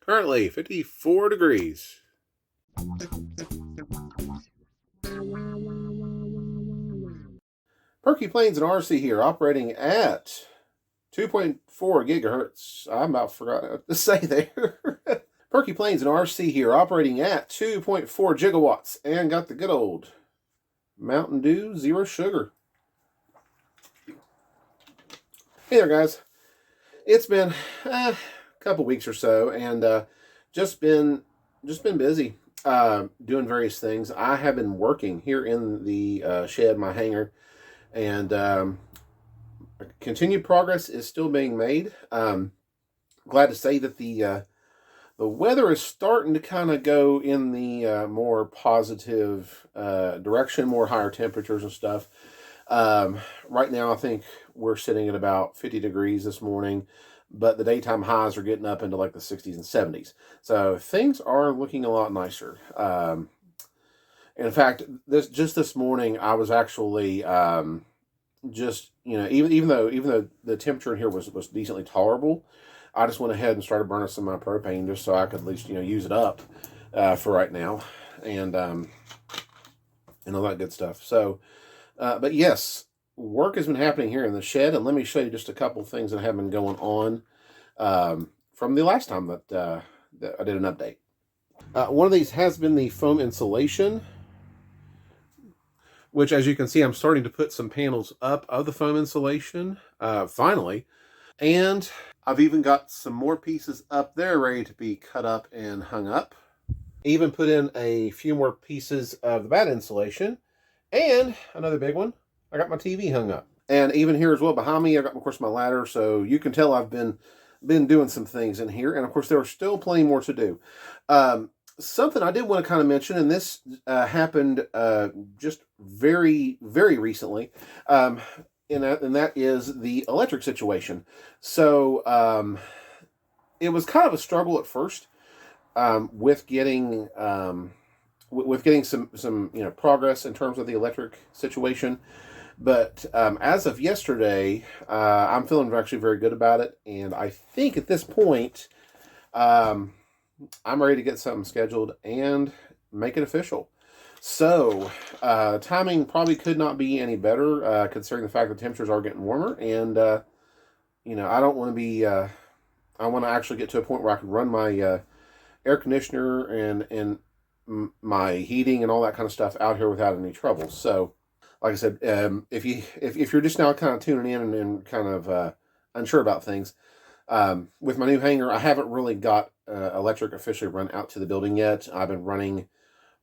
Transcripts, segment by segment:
Currently 54 degrees. Perky Planes and RC here, operating at 2.4 gigahertz. I about forgot what to say there. Perky Planes and RC here, operating at 2.4 gigawatts, and got the good old Mountain Dew Zero Sugar. Hey there, guys. It's been a couple weeks or so, and just been busy doing various things. I have been working here in the shed, my hangar, and continued progress is still being made. Glad to say that the weather is starting to kind of go in the more positive direction, more higher temperatures and stuff. Right now, I think we're sitting at about 50 degrees this morning, but the daytime highs are getting up into like the 60s and 70s. So things are looking a lot nicer. In fact, this morning, I was actually just, even though the temperature in here was decently tolerable, I just went ahead and started burning some of my propane just so I could at least use it up for right now, and all that good stuff. So, but yes, work has been happening here in the shed, and let me show you just a couple of things that have been going on from the last time that I did an update. One of these has been the foam insulation, which, as you can see, I'm starting to put some panels up of the foam insulation, finally. And I've even got some more pieces up there ready to be cut up and hung up. Even put in a few more pieces of the bat insulation. And another big one, I got my TV hung up. And even here as well behind me, I've got, of course, my ladder. So you can tell I've been doing some things in here. And, of course, there are still plenty more to do. Something I did want to kind of mention, and this happened just very, very recently, and that is the electric situation. So it was kind of a struggle at first with getting some progress in terms of the electric situation. But as of yesterday, I'm feeling actually very good about it, and I think at this point, I'm ready to get something scheduled and make it official. So, timing probably could not be any better, considering the fact that temperatures are getting warmer. And, I don't want to be, I want to actually get to a point where I can run my air conditioner and my heating and all that kind of stuff out here without any trouble. So, like I said, if you're just now kind of tuning in and kind of unsure about things, with my new hangar, I haven't really got electric officially run out to the building yet. I've been running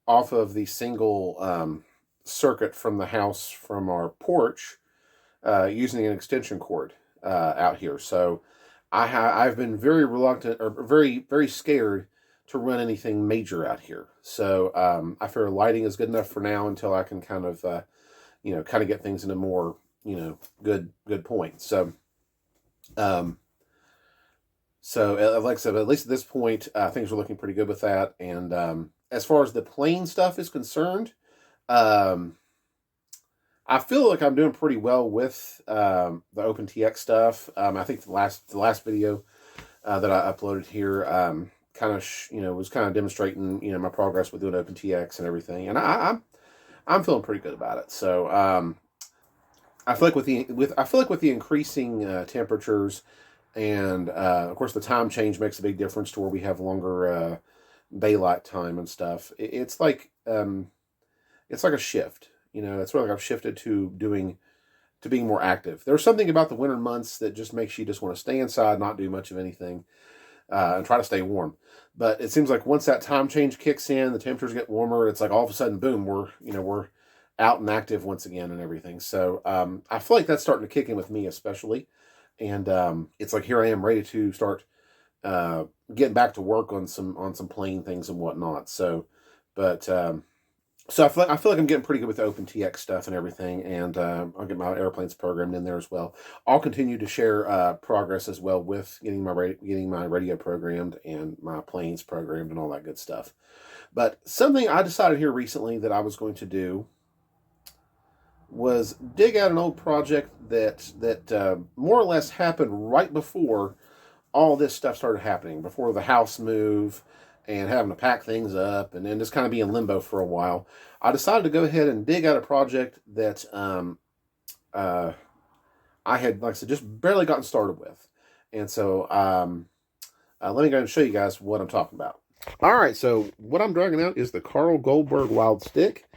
off of the single circuit from the house from our porch using an extension cord out here. So I've been very reluctant or very, very scared to run anything major out here. So I figure lighting is good enough for now until I can kind of get things in a more good point. So like I said, at least at this point, things are looking pretty good with that. And as far as the plane stuff is concerned, I feel like I'm doing pretty well with the OpenTX stuff. I think the last video that I uploaded here was kind of demonstrating my progress with doing OpenTX and everything, and I'm feeling pretty good about it. So I feel like with the increasing temperatures. And, of course, the time change makes a big difference to where we have longer daylight time and stuff. It's like a shift. It's sort of like I've shifted to being more active. There's something about the winter months that just makes you just want to stay inside, not do much of anything, and try to stay warm. But it seems like once that time change kicks in, the temperatures get warmer. It's like all of a sudden, boom, we're out and active once again and everything. So I feel like that's starting to kick in with me especially. And it's like here I am ready to start getting back to work on some plane things and whatnot. So, but so I feel like I'm getting pretty good with the OpenTX stuff and everything, and I'll get my airplanes programmed in there as well. I'll continue to share progress as well with getting my radio programmed and my planes programmed and all that good stuff. But something I decided here recently that I was going to do was dig out an old project that more or less happened right before all this stuff started happening before the house move and having to pack things up and then just kind of be in limbo for a while. I decided to go ahead and dig out a project that I had, like I said, just barely gotten started with. And so let me go and show you guys what I'm talking about. All right, so what I'm dragging out is the Carl Goldberg Wild Stick,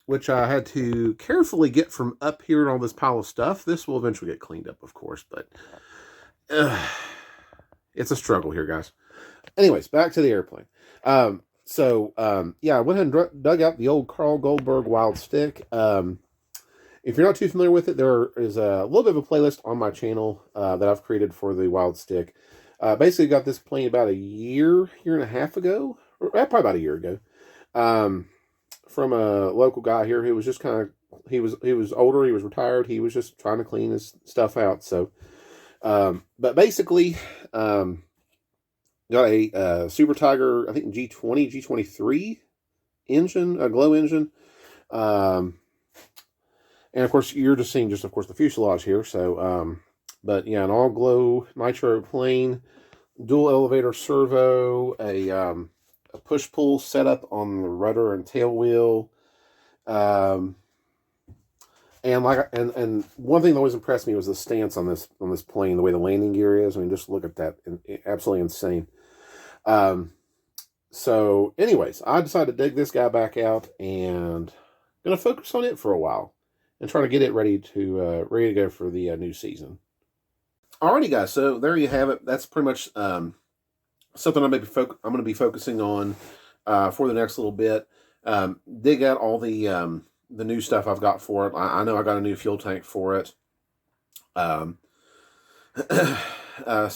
which I had to carefully get from up here in all this pile of stuff. This will eventually get cleaned up, of course, but it's a struggle here, guys. Anyways, back to the airplane. Yeah, I went ahead and dug out the old Carl Goldberg Wild Stick. If you're not too familiar with it, there is a little bit of a playlist on my channel that I've created for the Wild Stick. Basically got this plane about a year and a half ago, or probably about a year ago, from a local guy here who was just kind of, he was older, he was retired, he was just trying to clean his stuff out. So, but basically, got a Super Tiger, I think G20, G23 engine, a glow engine. And of course, you're just seeing of course, the fuselage here. So, but yeah, an all glow nitro plane, dual elevator servo, a push pull setup on the rudder and tail wheel. And one thing that always impressed me was the stance on this plane, the way the landing gear is. I mean, just look at that, absolutely insane. So anyways, I decided to dig this guy back out and gonna focus on it for a while and try to get it ready to go for the new season. Alrighty, guys. So there you have it. That's pretty much something I'm going to be focusing on for the next little bit. Dig out all the new stuff I've got for it. I know I got a new fuel tank for it. Some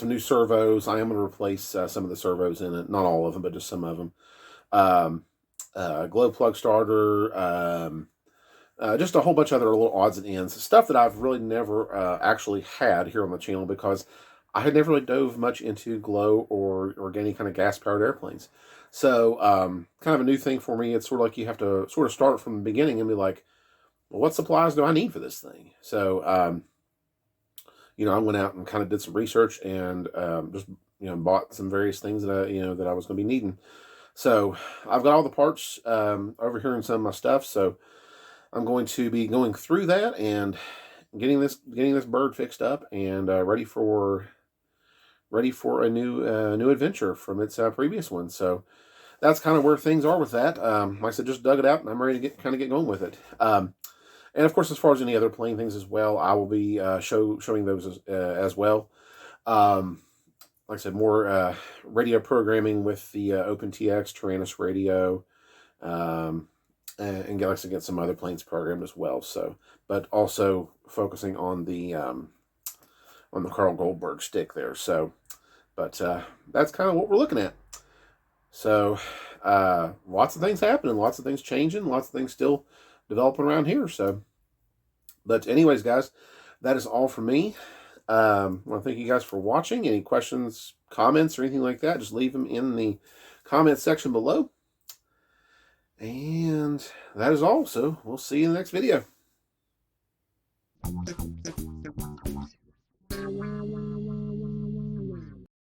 new servos. I am going to replace some of the servos in it. Not all of them, but just some of them. Glow plug starter. Just a whole bunch of other little odds and ends. Stuff that I've really never actually had here on the channel because I had never really dove much into glow or any kind of gas-powered airplanes. So, kind of a new thing for me. It's sort of like you have to sort of start from the beginning and be like, well, what supplies do I need for this thing? So, I went out and kind of did some research and just, bought some various things that that I was going to be needing. So, I've got all the parts over here in some of my stuff. So, I'm going to be going through that and getting this bird fixed up and ready for a new adventure from its previous one. So that's kind of where things are with that. Like I said, just dug it out and I'm ready to get going with it. And of course, as far as any other plane things as well, I will be showing those as well. Like I said, more radio programming with the OpenTX Taranis radio. And like to get some other planes programmed as well. So, but also focusing on the Carl Goldberg stick there. So, but that's kind of what we're looking at. So, lots of things happening, lots of things changing, lots of things still developing around here. So, but anyways, guys, that is all from me. I want to thank you guys for watching. Any questions, comments, or anything like that, just leave them in the comment section below. And that is all. So we'll see you in the next video.